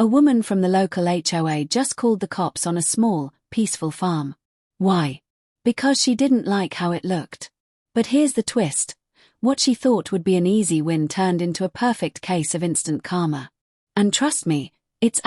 A woman from the local HOA just called the cops on a small, peaceful farm. Why? Because she didn't like how it looked. But here's the twist. What she thought would be an easy win turned into a perfect case of instant karma. And trust me, it's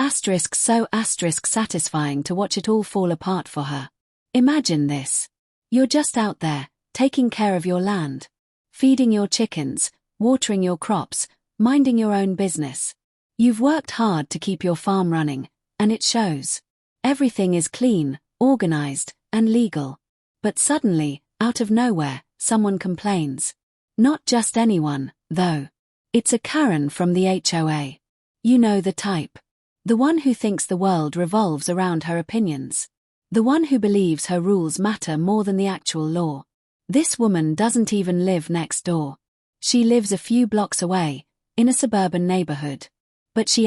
so satisfying to watch it all fall apart for her. Imagine this. You're just out there, taking care of your land, feeding your chickens, watering your crops, minding your own business. You've worked hard to keep your farm running, and it shows. Everything is clean, organized, and legal. But suddenly, out of nowhere, someone complains. Not just anyone, though. It's a Karen from the HOA. You know the type. The one who thinks the world revolves around her opinions. The one who believes her rules matter more than the actual law. This woman doesn't even live next door. She lives a few blocks away, in a suburban neighborhood. But she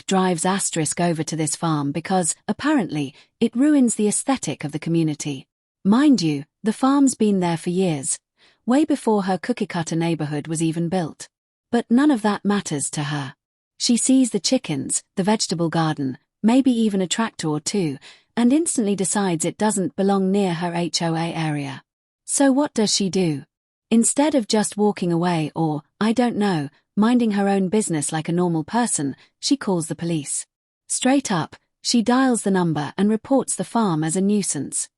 drives over to this farm because, apparently, it ruins the aesthetic of the community. Mind you, the farm's been there for years, way before her cookie-cutter neighborhood was even built. But none of that matters to her. She sees the chickens, the vegetable garden, maybe even a tractor or two, and instantly decides it doesn't belong near her HOA area. So what does she do? Instead of just walking away or, I don't know, minding her own business like a normal person, she calls the police. Straight up, she dials the number and reports the farm as a nuisance.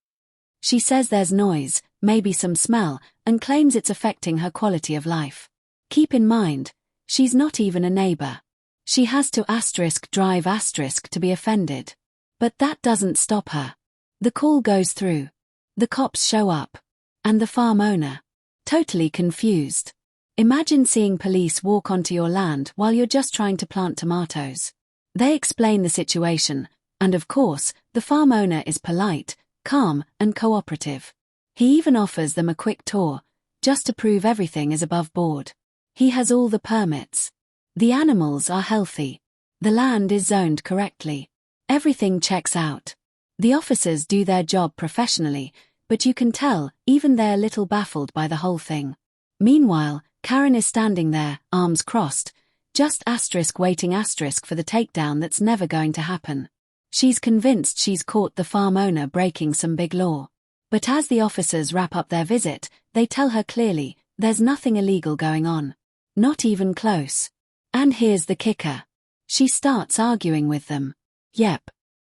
She says there's noise, maybe some smell, and claims it's affecting her quality of life. Keep in mind, she's not even a neighbor. She has to drive to be offended. But that doesn't stop her. The call goes through. The cops show up. And the farm owner. Totally confused. Imagine seeing police walk onto your land while you're just trying to plant tomatoes. They explain the situation, and of course, the farm owner is polite, calm, and cooperative. He even offers them a quick tour, just to prove everything is above board. He has all the permits. The animals are healthy. The land is zoned correctly. Everything checks out. The officers do their job professionally, but you can tell, even they're a little baffled by the whole thing. Meanwhile, Karen is standing there, arms crossed, just waiting for the takedown that's never going to happen. She's convinced she's caught the farm owner breaking some big law. But as the officers wrap up their visit, they tell her clearly, there's nothing illegal going on. Not even close. And here's the kicker. She starts arguing with them. Yep.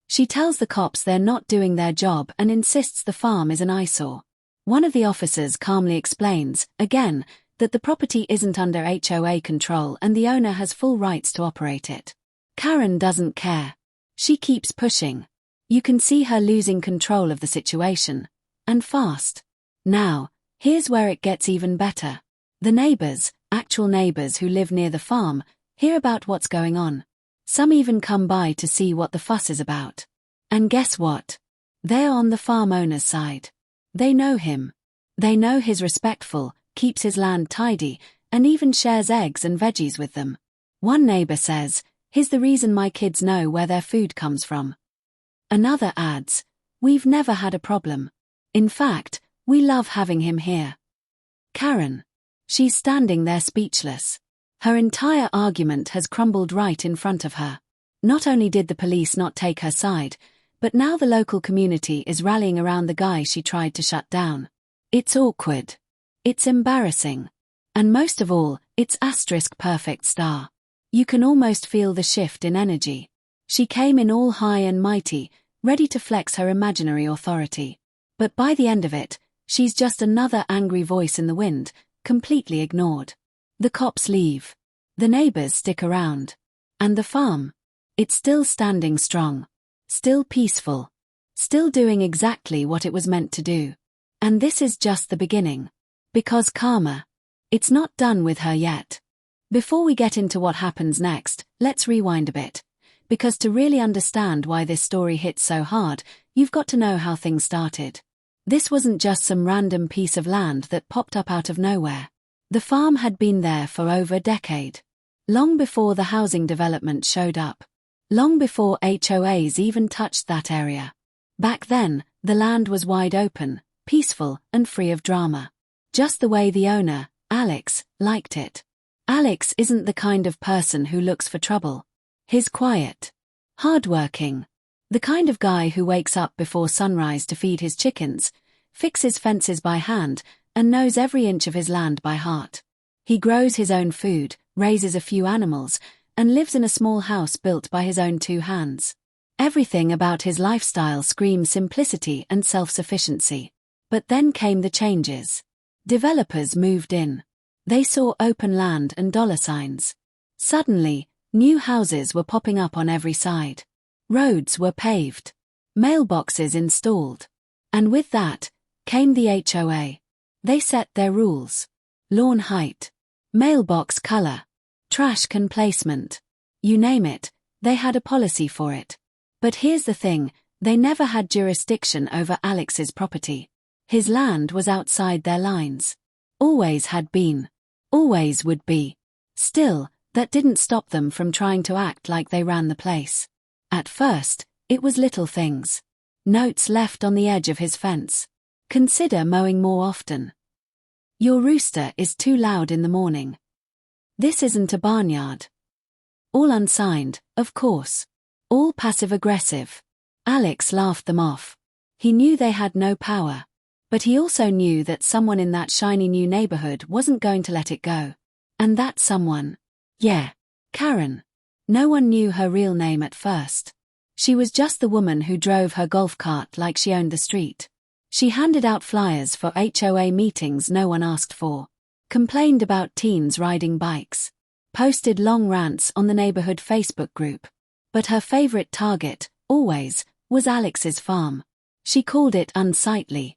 She tells the cops they're not doing their job and insists the farm is an eyesore. One of the officers calmly explains, again, that the property isn't under HOA control and the owner has full rights to operate it. Karen doesn't care. She keeps pushing. You can see her losing control of the situation. And fast. Now, here's where it gets even better. The neighbors, actual neighbors who live near the farm, hear about what's going on. Some even come by to see what the fuss is about. And guess what? They're on the farm owner's side. They know him. They know he's respectful, keeps his land tidy, and even shares eggs and veggies with them. One neighbor says, "Here's the reason my kids know where their food comes from." Another adds, "We've never had a problem. In fact, we love having him here." Karen. She's standing there speechless. Her entire argument has crumbled right in front of her. Not only did the police not take her side, but now the local community is rallying around the guy she tried to shut down. It's awkward. It's embarrassing. And most of all, it's perfect star. You can almost feel the shift in energy. She came in all high and mighty, ready to flex her imaginary authority. But by the end of it, she's just another angry voice in the wind, completely ignored. The cops leave. The neighbors stick around. And the farm? It's still standing strong. Still peaceful. Still doing exactly what it was meant to do. And this is just the beginning. Because karma. It's not done with her yet. Before we get into what happens next, let's rewind a bit. Because to really understand why this story hits so hard, you've got to know how things started. This wasn't just some random piece of land that popped up out of nowhere. The farm had been there for over a decade. Long before the housing development showed up. Long before HOAs even touched that area. Back then, the land was wide open, peaceful, and free of drama. Just the way the owner, Alex, liked it. Alex isn't the kind of person who looks for trouble. He's quiet. Hardworking. The kind of guy who wakes up before sunrise to feed his chickens, fixes fences by hand, and knows every inch of his land by heart. He grows his own food, raises a few animals, and lives in a small house built by his own 2 hands. Everything about his lifestyle screams simplicity and self-sufficiency. But then came the changes. Developers moved in. They saw open land and dollar signs. Suddenly, new houses were popping up on every side. Roads were paved. Mailboxes installed. And with that, came the HOA. They set their rules. Lawn height. Mailbox color. Trash can placement. You name it, they had a policy for it. But here's the thing, they never had jurisdiction over Alex's property. His land was outside their lines. Always had been. Always would be. Still, that didn't stop them from trying to act like they ran the place. At first, it was little things. Notes left on the edge of his fence. Consider mowing more often. Your rooster is too loud in the morning. This isn't a barnyard. All unsigned, of course. All passive-aggressive. Alex laughed them off. He knew they had no power. But he also knew that someone in that shiny new neighborhood wasn't going to let it go. And that someone. Yeah. Karen. No one knew her real name at first. She was just the woman who drove her golf cart like she owned the street. She handed out flyers for HOA meetings no one asked for. Complained about teens riding bikes. Posted long rants on the neighborhood Facebook group. But her favorite target, always, was Alex's farm. She called it unsightly.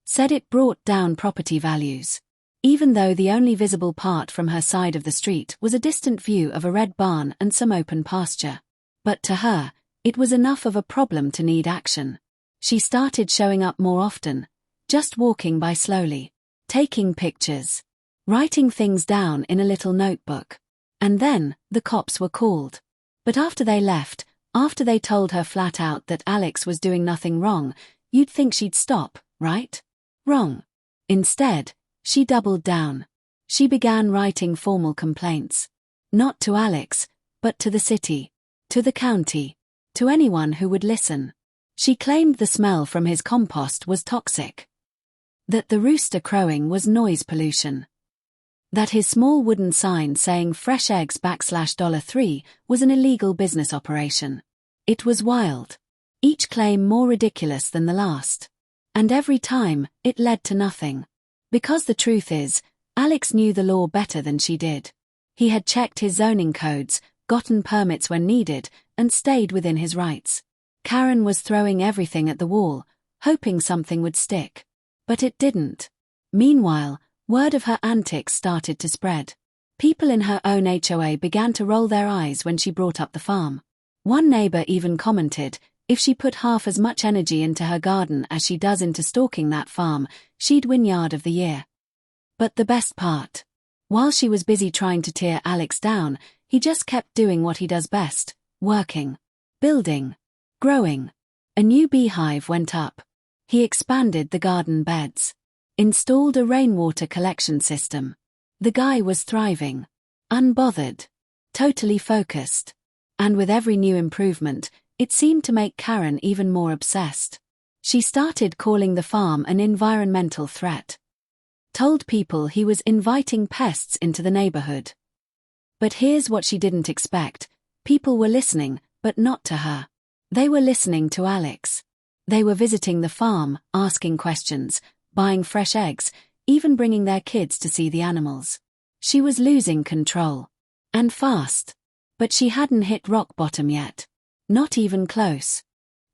Said it brought down property values. Even though the only visible part from her side of the street was a distant view of a red barn and some open pasture. But to her, it was enough of a problem to need action. She started showing up more often, just walking by slowly, taking pictures, writing things down in a little notebook. And then, the cops were called. But after they left, after they told her flat out that Alex was doing nothing wrong, you'd think she'd stop, right? Wrong. Instead, she doubled down. She began writing formal complaints. Not to Alex, but to the city, to the county, to anyone who would listen. She claimed the smell from his compost was toxic. That the rooster crowing was noise pollution. That his small wooden sign saying fresh eggs $3 was an illegal business operation. It was wild. Each claim more ridiculous than the last. And every time, it led to nothing. Because the truth is, Alex knew the law better than she did. He had checked his zoning codes, gotten permits when needed, and stayed within his rights. Karen was throwing everything at the wall, hoping something would stick. But it didn't. Meanwhile, word of her antics started to spread. People in her own HOA began to roll their eyes when she brought up the farm. One neighbor even commented, if she put half as much energy into her garden as she does into stalking that farm, she'd win Yard of the Year. But the best part. While she was busy trying to tear Alex down, he just kept doing what he does best, working, building, growing. A new beehive went up. He expanded the garden beds. Installed a rainwater collection system. The guy was thriving. Unbothered. Totally focused. And with every new improvement, it seemed to make Karen even more obsessed. She started calling the farm an environmental threat. Told people he was inviting pests into the neighborhood. But here's what she didn't expect. People were listening, but not to her. They were listening to Alex. They were visiting the farm, asking questions, buying fresh eggs, even bringing their kids to see the animals. She was losing control. And fast. But she hadn't hit rock bottom yet. Not even close.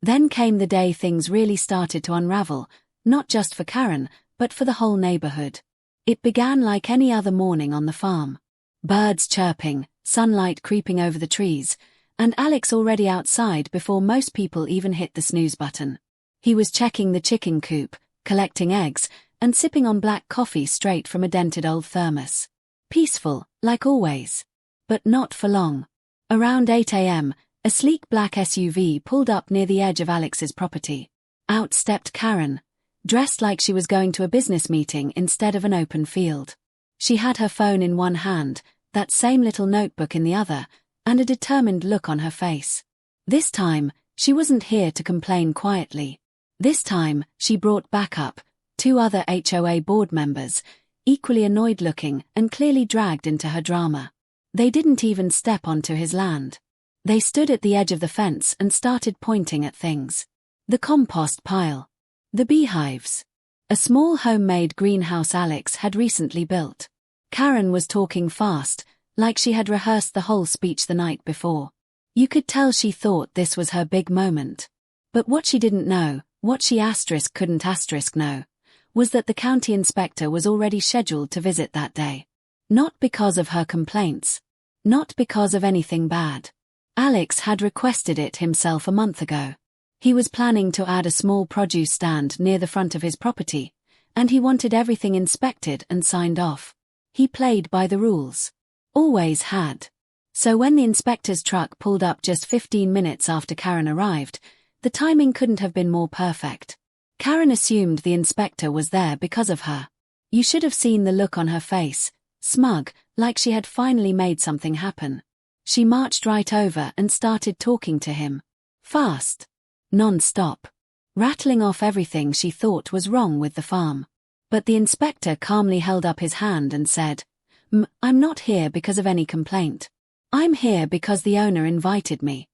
Then came the day things really started to unravel, not just for Karen, but for the whole neighborhood. It began like any other morning on the farm. Birds chirping, sunlight creeping over the trees, and Alex already outside before most people even hit the snooze button. He was checking the chicken coop, collecting eggs, and sipping on black coffee straight from a dented old thermos. Peaceful, like always. But not for long. Around 8 a.m., a sleek black SUV pulled up near the edge of Alex's property. Out stepped Karen, dressed like she was going to a business meeting instead of an open field. She had her phone in one hand, that same little notebook in the other, and a determined look on her face. This time, she wasn't here to complain quietly. This time, she brought backup, 2 other HOA board members, equally annoyed-looking and clearly dragged into her drama. They didn't even step onto his land. They stood at the edge of the fence and started pointing at things. The compost pile. The beehives. A small homemade greenhouse Alex had recently built. Karen was talking fast, like she had rehearsed the whole speech the night before. You could tell she thought this was her big moment. But what she didn't know, what she couldn't know, was that the county inspector was already scheduled to visit that day. Not because of her complaints. Not because of anything bad. Alex had requested it himself a month ago. He was planning to add a small produce stand near the front of his property, and he wanted everything inspected and signed off. He played by the rules. Always had. So when the inspector's truck pulled up just 15 minutes after Karen arrived, the timing couldn't have been more perfect. Karen assumed the inspector was there because of her. You should have seen the look on her face, smug, like she had finally made something happen. She marched right over and started talking to him. Fast. Non-stop. Rattling off everything she thought was wrong with the farm. But the inspector calmly held up his hand and said, I'm not here because of any complaint. I'm here because the owner invited me.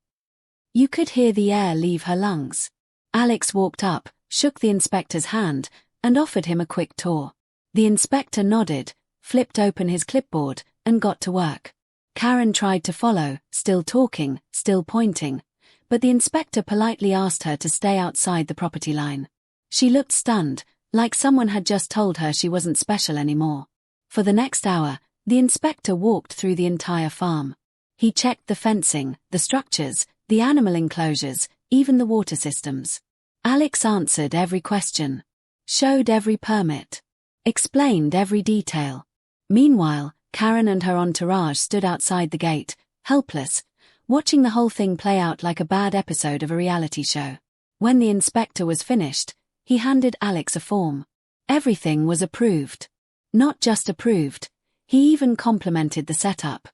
You could hear the air leave her lungs. Alex walked up, shook the inspector's hand, and offered him a quick tour. The inspector nodded, flipped open his clipboard, and got to work. Karen tried to follow, still talking, still pointing, but the inspector politely asked her to stay outside the property line. She looked stunned, like someone had just told her she wasn't special anymore. For the next hour, the inspector walked through the entire farm. He checked the fencing, the structures, the animal enclosures, even the water systems. Alex answered every question, showed every permit, explained every detail. Meanwhile, Karen and her entourage stood outside the gate, helpless, watching the whole thing play out like a bad episode of a reality show. When the inspector was finished, he handed Alex a form. Everything was approved. Not just approved, he even complimented the setup.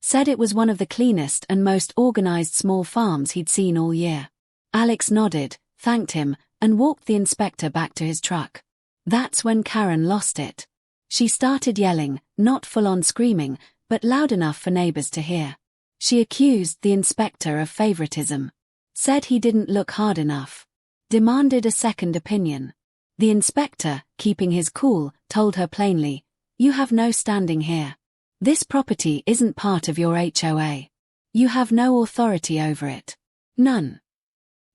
Said it was one of the cleanest and most organized small farms he'd seen all year. Alex nodded, thanked him, and walked the inspector back to his truck. That's when Karen lost it. She started yelling, not full-on screaming, but loud enough for neighbors to hear. She accused the inspector of favoritism. Said he didn't look hard enough. Demanded a second opinion. The inspector, keeping his cool, told her plainly, "You have no standing here. This property isn't part of your HOA. You have no authority over it. None."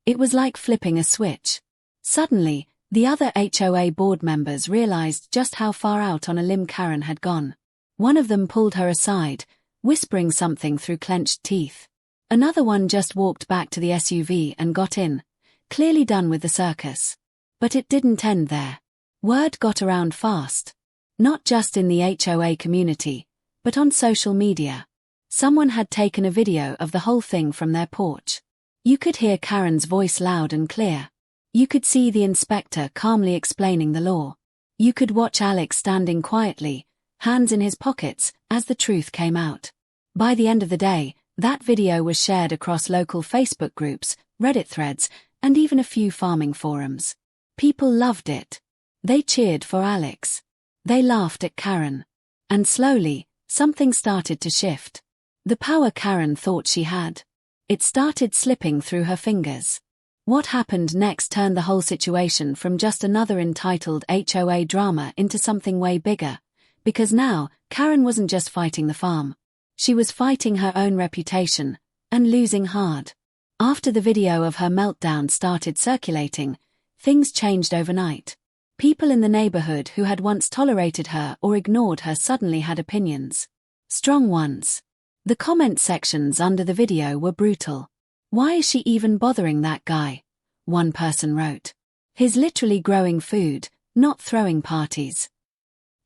It was like flipping a switch. Suddenly, the other HOA board members realized just how far out on a limb Karen had gone. One of them pulled her aside, whispering something through clenched teeth. Another one just walked back to the SUV and got in, clearly done with the circus. But it didn't end there. Word got around fast. Not just in the HOA community, but on social media. Someone had taken a video of the whole thing from their porch. You could hear Karen's voice loud and clear. You could see the inspector calmly explaining the law. You could watch Alex standing quietly, hands in his pockets, as the truth came out. By the end of the day, that video was shared across local Facebook groups, Reddit threads, and even a few farming forums. People loved it. They cheered for Alex. They laughed at Karen. And slowly, something started to shift. The power Karen thought she had. It started slipping through her fingers. What happened next turned the whole situation from just another entitled HOA drama into something way bigger. Because now, Karen wasn't just fighting the farm. She was fighting her own reputation, and losing hard. After the video of her meltdown started circulating, things changed overnight. People in the neighborhood who had once tolerated her or ignored her suddenly had opinions. Strong ones. The comment sections under the video were brutal. "Why is she even bothering that guy?" one person wrote. "He's literally growing food, not throwing parties."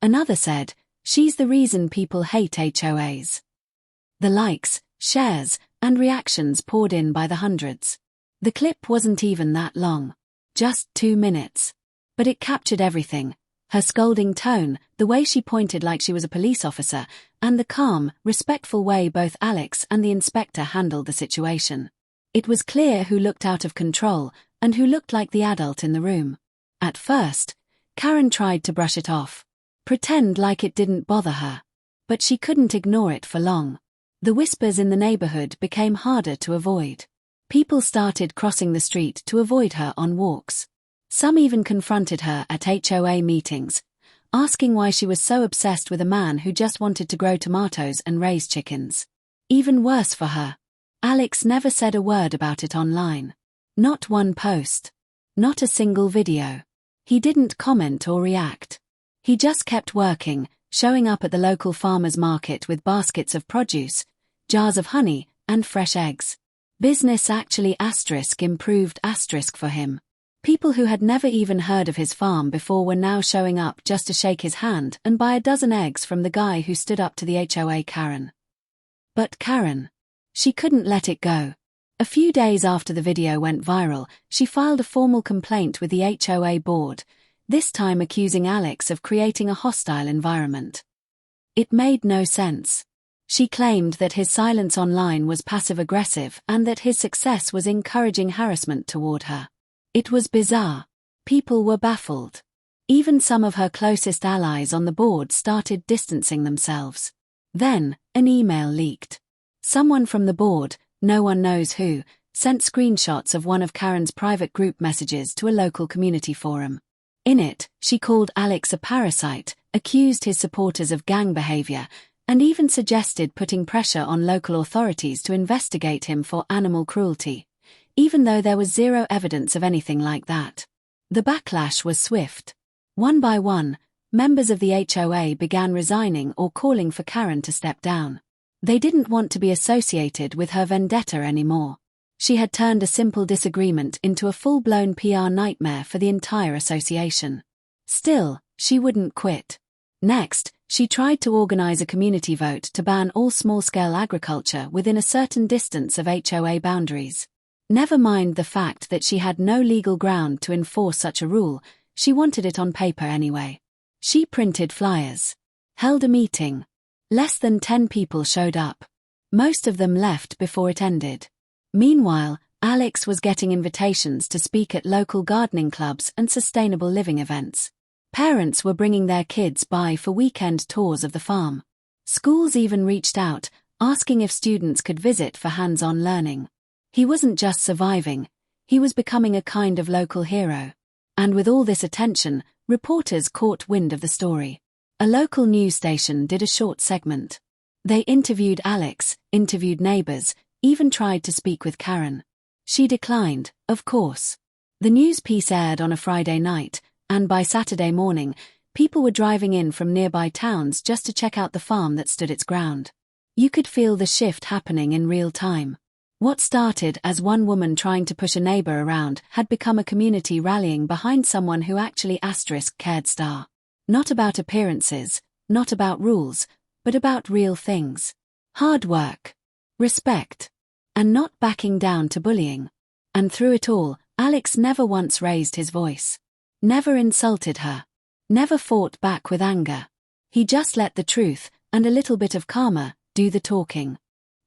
Another said, "She's the reason people hate HOAs." The likes, shares, and reactions poured in by the hundreds. The clip wasn't even that long. Just 2 minutes. But it captured everything. Her scolding tone, the way she pointed like she was a police officer, and the calm, respectful way both Alex and the inspector handled the situation. It was clear who looked out of control and who looked like the adult in the room. At first, Karen tried to brush it off, pretend like it didn't bother her. But she couldn't ignore it for long. The whispers in the neighborhood became harder to avoid. People started crossing the street to avoid her on walks. Some even confronted her at HOA meetings, asking why she was so obsessed with a man who just wanted to grow tomatoes and raise chickens. Even worse for her, Alex never said a word about it online. Not one post. Not a single video. He didn't comment or react. He just kept working, showing up at the local farmers market with baskets of produce, jars of honey, and fresh eggs. Business actually improved for him. People who had never even heard of his farm before were now showing up just to shake his hand and buy a dozen eggs from the guy who stood up to the HOA Karen. But Karen, she couldn't let it go. A few days after the video went viral, she filed a formal complaint with the HOA board, this time accusing Alex of creating a hostile environment. It made no sense. She claimed that his silence online was passive-aggressive and that his success was encouraging harassment toward her. It was bizarre. People were baffled. Even some of her closest allies on the board started distancing themselves. Then, an email leaked. Someone from the board, no one knows who, sent screenshots of one of Karen's private group messages to a local community forum. In it, she called Alex a parasite, accused his supporters of gang behavior, and even suggested putting pressure on local authorities to investigate him for animal cruelty, even though there was zero evidence of anything like that. The backlash was swift. One by one, members of the HOA began resigning or calling for Karen to step down. They didn't want to be associated with her vendetta anymore. She had turned a simple disagreement into a full-blown PR nightmare for the entire association. Still, she wouldn't quit. Next, she tried to organize a community vote to ban all small-scale agriculture within a certain distance of HOA boundaries. Never mind the fact that she had no legal ground to enforce such a rule, she wanted it on paper anyway. She printed flyers. Held a meeting. Less than 10 people showed up. Most of them left before it ended. Meanwhile, Alex was getting invitations to speak at local gardening clubs and sustainable living events. Parents were bringing their kids by for weekend tours of the farm. Schools even reached out, asking if students could visit for hands-on learning. He wasn't just surviving, he was becoming a kind of local hero. And with all this attention, reporters caught wind of the story. A local news station did a short segment. They interviewed Alex, interviewed neighbors, even tried to speak with Karen. She declined, of course. The news piece aired on a Friday night, and by Saturday morning, people were driving in from nearby towns just to check out the farm that stood its ground. You could feel the shift happening in real time. What started as one woman trying to push a neighbor around had become a community rallying behind someone who actually cared. Not about appearances, not about rules, but about real things. Hard work. Respect. And not backing down to bullying. And through it all, Alex never once raised his voice. Never insulted her. Never fought back with anger. He just let the truth, and a little bit of karma, do the talking.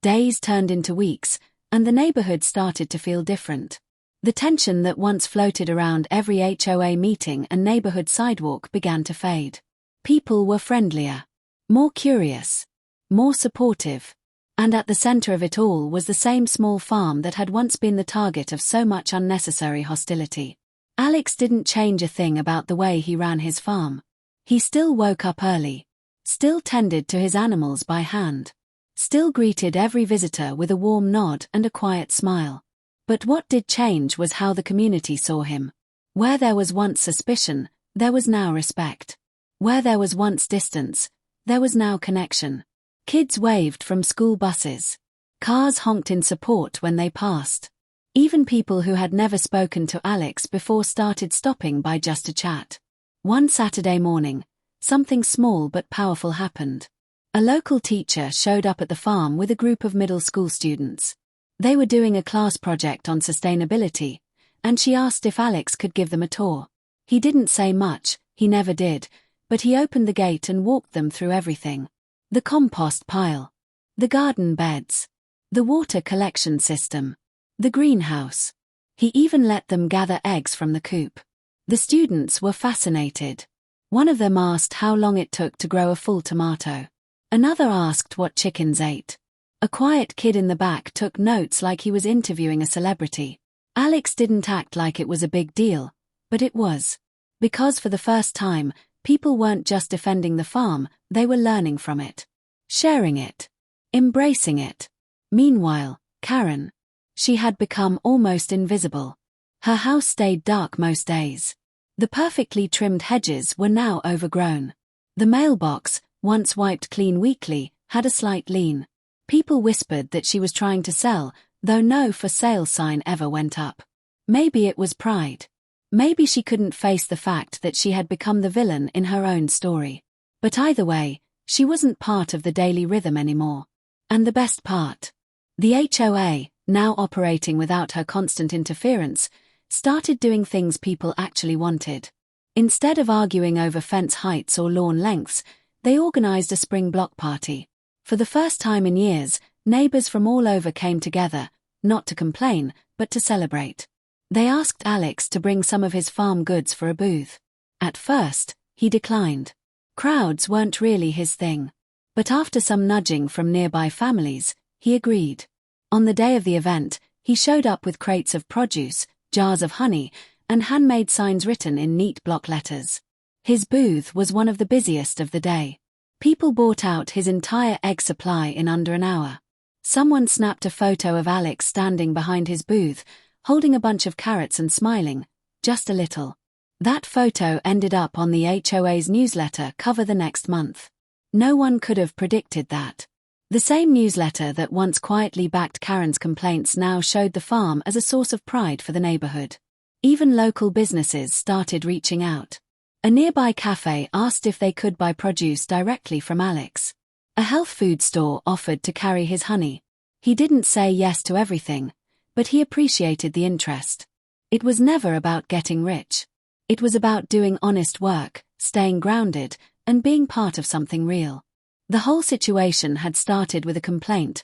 Days turned into weeks, and the neighborhood started to feel different. The tension that once floated around every HOA meeting and neighborhood sidewalk began to fade. People were friendlier. More curious. More supportive. And at the center of it all was the same small farm that had once been the target of so much unnecessary hostility. Alex didn't change a thing about the way he ran his farm. He still woke up early. Still tended to his animals by hand. Still greeted every visitor with a warm nod and a quiet smile. But what did change was how the community saw him. Where there was once suspicion, there was now respect. Where there was once distance, there was now connection. Kids waved from school buses. Cars honked in support when they passed. Even people who had never spoken to Alex before started stopping by just to chat. One Saturday morning, something small but powerful happened. A local teacher showed up at the farm with a group of middle school students. They were doing a class project on sustainability, and she asked if Alex could give them a tour. He didn't say much, he never did, but he opened the gate and walked them through everything. The compost pile. The garden beds. The water collection system. the greenhouse. He even let them gather eggs from the coop. The students were fascinated. One of them asked how long it took to grow a full tomato. Another asked what chickens ate. A quiet kid in the back took notes like he was interviewing a celebrity. Alex didn't act like it was a big deal, but it was. Because for the first time, people weren't just defending the farm, they were learning from it. Sharing it. Embracing it. Meanwhile, Karen. She had become almost invisible. Her house stayed dark most days. The perfectly trimmed hedges were now overgrown. The mailbox, once wiped clean weekly, had a slight lean. People whispered that she was trying to sell, though no for sale sign ever went up. Maybe it was pride. Maybe she couldn't face the fact that she had become the villain in her own story. But either way, she wasn't part of the daily rhythm anymore. And the best part? The HOA, now operating without her constant interference, started doing things people actually wanted. Instead of arguing over fence heights or lawn lengths, they organized a spring block party. For the first time in years, neighbors from all over came together, not to complain, but to celebrate. They asked Alex to bring some of his farm goods for a booth. At first, he declined. Crowds weren't really his thing. But after some nudging from nearby families, he agreed. On the day of the event, he showed up with crates of produce, jars of honey, and handmade signs written in neat block letters. His booth was one of the busiest of the day. People bought out his entire egg supply in under an hour. Someone snapped a photo of Alex standing behind his booth, holding a bunch of carrots and smiling, just a little. That photo ended up on the HOA's newsletter cover the next month. No one could have predicted that. The same newsletter that once quietly backed Karen's complaints now showed the farm as a source of pride for the neighborhood. Even local businesses started reaching out. A nearby cafe asked if they could buy produce directly from Alex. A health food store offered to carry his honey. He didn't say yes to everything, but he appreciated the interest. It was never about getting rich. It was about doing honest work, staying grounded, and being part of something real. The whole situation had started with a complaint,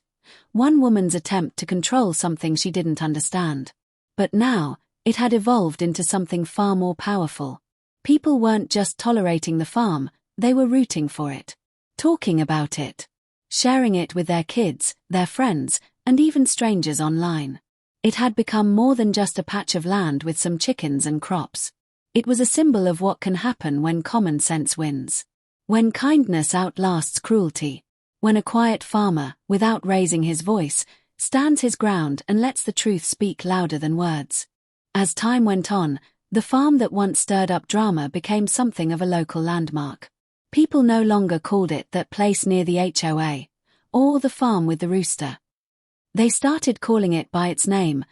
one woman's attempt to control something she didn't understand. But now, it had evolved into something far more powerful. People weren't just tolerating the farm, they were rooting for it. Talking about it. Sharing it with their kids, their friends, and even strangers online. It had become more than just a patch of land with some chickens and crops. It was a symbol of what can happen when common sense wins. When kindness outlasts cruelty. When a quiet farmer, without raising his voice, stands his ground and lets the truth speak louder than words. As time went on, the farm that once stirred up drama became something of a local landmark. People no longer called it that place near the HOA, or the farm with the rooster. They started calling it by its name,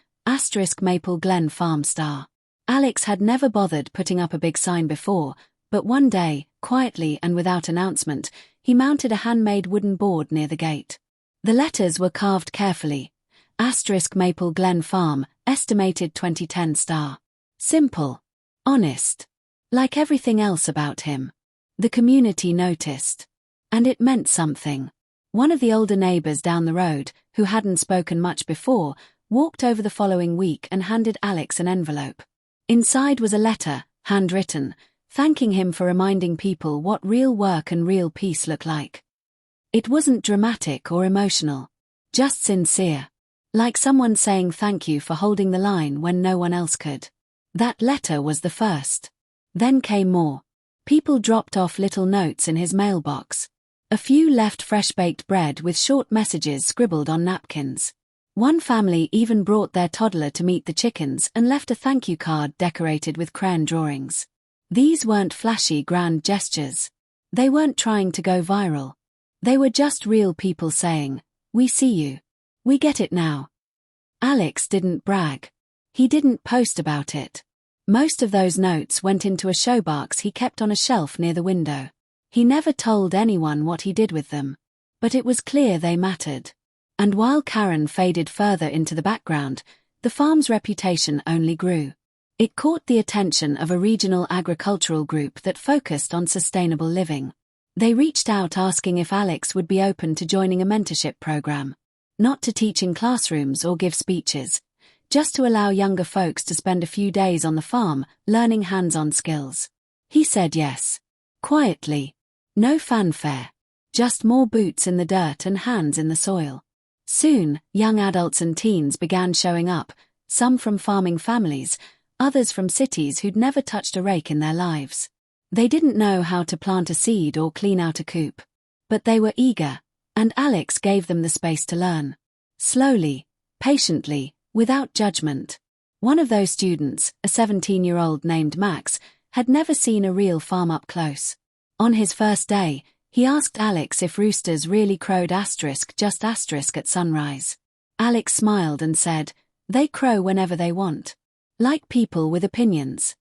*Maple Glen Farm Star. Alex had never bothered putting up a big sign before, but one day, quietly and without announcement, he mounted a handmade wooden board near the gate. The letters were carved carefully. *Maple Glen Farm, estimated 2010 star. Simple. Honest. Like everything else about him. The community noticed. And it meant something. One of the older neighbors down the road, who hadn't spoken much before, walked over the following week and handed Alex an envelope. Inside was a letter, handwritten, thanking him for reminding people what real work and real peace look like. It wasn't dramatic or emotional. Just sincere. Like someone saying thank you for holding the line when no one else could. That letter was the first. Then came more. People dropped off little notes in his mailbox. A few left fresh-baked bread with short messages scribbled on napkins. One family even brought their toddler to meet the chickens and left a thank you card decorated with crayon drawings. These weren't flashy grand gestures. They weren't trying to go viral. They were just real people saying, "We see you. We get it now." Alex didn't brag. He didn't post about it. Most of those notes went into a showbox he kept on a shelf near the window. He never told anyone what he did with them. But it was clear they mattered. And while Karen faded further into the background, the farm's reputation only grew. It caught the attention of a regional agricultural group that focused on sustainable living. They reached out asking if Alex would be open to joining a mentorship program. Not to teach in classrooms or give speeches, just to allow younger folks to spend a few days on the farm, learning hands-on skills. He said yes. Quietly. No fanfare. Just more boots in the dirt and hands in the soil. Soon, young adults and teens began showing up, some from farming families, others from cities who'd never touched a rake in their lives. They didn't know how to plant a seed or clean out a coop. But they were eager, and Alex gave them the space to learn. Slowly, patiently, without judgment. One of those students, a 17-year-old named Max, had never seen a real farm up close. On his first day, he asked Alex if roosters really crowed just at sunrise. Alex smiled and said, "They crow whenever they want. Like people with opinions."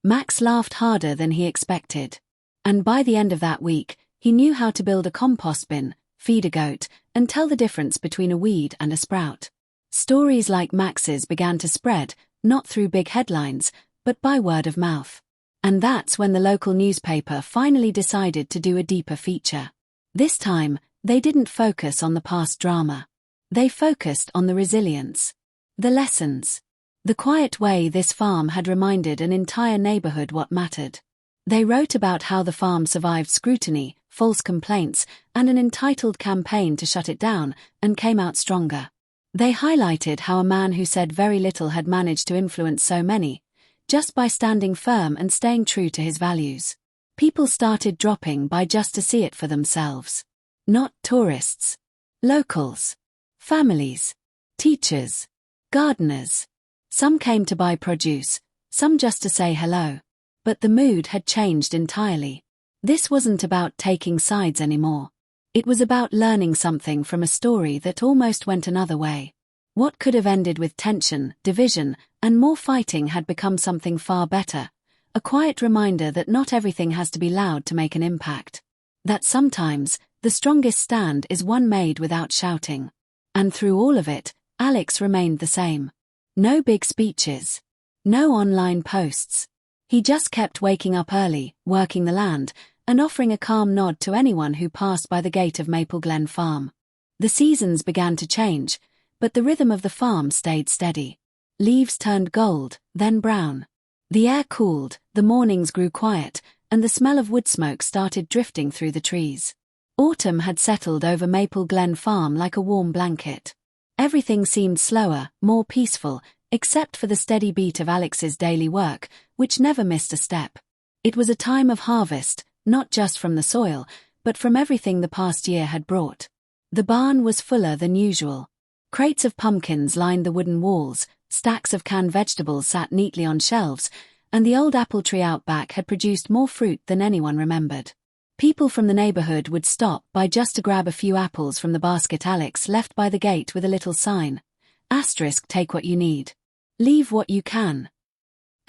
Max laughed harder than he expected. And by the end of that week, he knew how to build a compost bin, feed a goat, and tell the difference between a weed and a sprout. Stories like Max's began to spread, not through big headlines, but by word of mouth. And that's when the local newspaper finally decided to do a deeper feature. This time, they didn't focus on the past drama. They focused on the resilience. The lessons. The quiet way this farm had reminded an entire neighborhood what mattered. They wrote about how the farm survived scrutiny, false complaints, and an entitled campaign to shut it down, and came out stronger. They highlighted how a man who said very little had managed to influence so many, just by standing firm and staying true to his values. People started dropping by just to see it for themselves. Not tourists. Locals. Families. Teachers. Gardeners. Some came to buy produce, some just to say hello. But the mood had changed entirely. This wasn't about taking sides anymore. It was about learning something from a story that almost went another way. What could have ended with tension, division, and more fighting had become something far better. A quiet reminder that not everything has to be loud to make an impact. That sometimes, the strongest stand is one made without shouting. And through all of it, Alex remained the same. No big speeches. No online posts. He just kept waking up early, working the land, and offering a calm nod to anyone who passed by the gate of Maple Glen Farm. The seasons began to change, but the rhythm of the farm stayed steady. Leaves turned gold, then brown. The air cooled, the mornings grew quiet, and the smell of wood smoke started drifting through the trees. Autumn had settled over Maple Glen Farm like a warm blanket. Everything seemed slower, more peaceful, except for the steady beat of Alex's daily work, which never missed a step. It was a time of harvest, not just from the soil, but from everything the past year had brought. The barn was fuller than usual. Crates of pumpkins lined the wooden walls, stacks of canned vegetables sat neatly on shelves, and the old apple tree out back had produced more fruit than anyone remembered. People from the neighborhood would stop by just to grab a few apples from the basket Alex left by the gate with a little sign. * take what you need. Leave what you can. *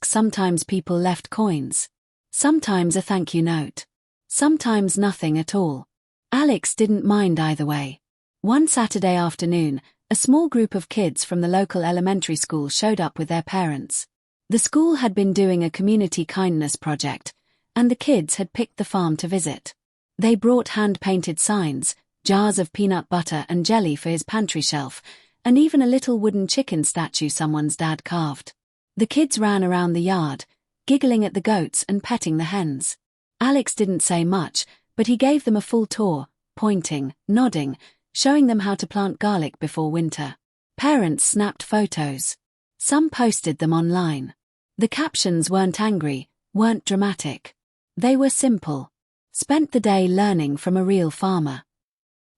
sometimes people left coins. Sometimes a thank you note. Sometimes nothing at all. Alex didn't mind either way. One Saturday afternoon, a small group of kids from the local elementary school showed up with their parents. The school had been doing a community kindness project, and the kids had picked the farm to visit. They brought hand-painted signs, jars of peanut butter and jelly for his pantry shelf, and even a little wooden chicken statue someone's dad carved. The kids ran around the yard, giggling at the goats and petting the hens. Alex didn't say much, but he gave them a full tour, pointing, nodding, showing them how to plant garlic before winter. Parents snapped photos. Some posted them online. The captions weren't angry, weren't dramatic. They were simple. Spent the day learning from a real farmer.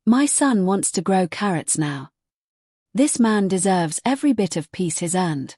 My son wants to grow carrots now. This man deserves every bit of peace he's earned.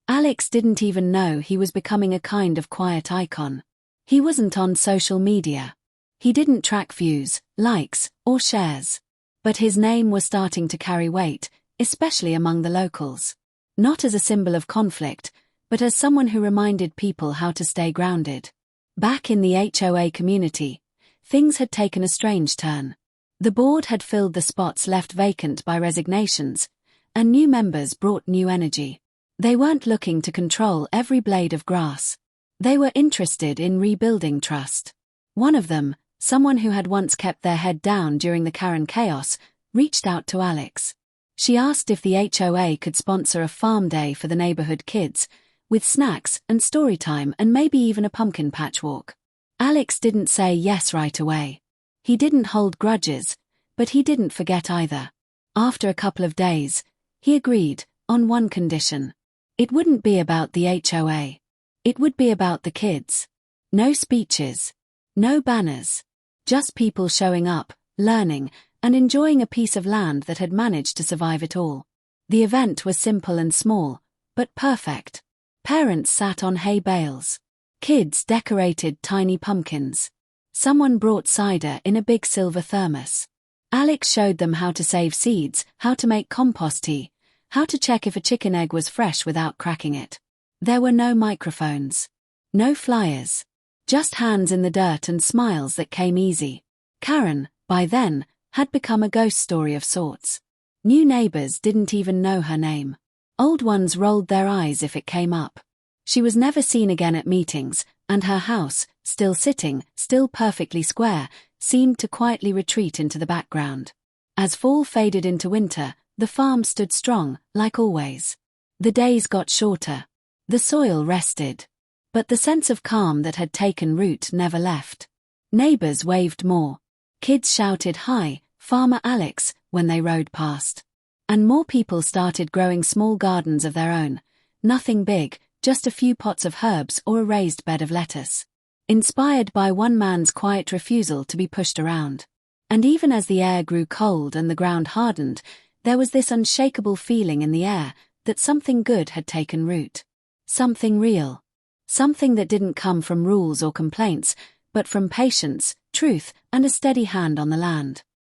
Alex didn't even know he was becoming a kind of quiet icon. He wasn't on social media. He didn't track views, likes, or shares. But his name was starting to carry weight, especially among the locals. Not as a symbol of conflict, but as someone who reminded people how to stay grounded. Back in the HOA community, things had taken a strange turn. The board had filled the spots left vacant by resignations, and new members brought new energy. They weren't looking to control every blade of grass. They were interested in rebuilding trust. One of them, someone who had once kept their head down during the Karen chaos, reached out to Alex. She asked if the HOA could sponsor a farm day for the neighborhood kids, with snacks and story time and maybe even a pumpkin patch walk. Alex didn't say yes right away. He didn't hold grudges, but he didn't forget either. After a couple of days, he agreed, on one condition. It wouldn't be about the HOA. It would be about the kids. No speeches. No banners. Just people showing up, learning, and enjoying a piece of land that had managed to survive it all. The event was simple and small, but perfect. Parents sat on hay bales. Kids decorated tiny pumpkins. Someone brought cider in a big silver thermos. Alex showed them how to save seeds, how to make compost tea, how to check if a chicken egg was fresh without cracking it. There were no microphones. No flyers. Just hands in the dirt and smiles that came easy. Karen, by then, had become a ghost story of sorts. New neighbors didn't even know her name. Old ones rolled their eyes if it came up. She was never seen again at meetings, and her house, still sitting, still perfectly square, seemed to quietly retreat into the background. As fall faded into winter, the farm stood strong, like always. The days got shorter. The soil rested. But the sense of calm that had taken root never left. Neighbors waved more. Kids shouted "Hi, Farmer Alex," when they rode past. And more people started growing small gardens of their own. Nothing big, just a few pots of herbs or a raised bed of lettuce. Inspired by one man's quiet refusal to be pushed around. And even as the air grew cold and the ground hardened, there was this unshakable feeling in the air that something good had taken root. Something real. Something that didn't come from rules or complaints, but from patience, truth, and a steady hand on the land.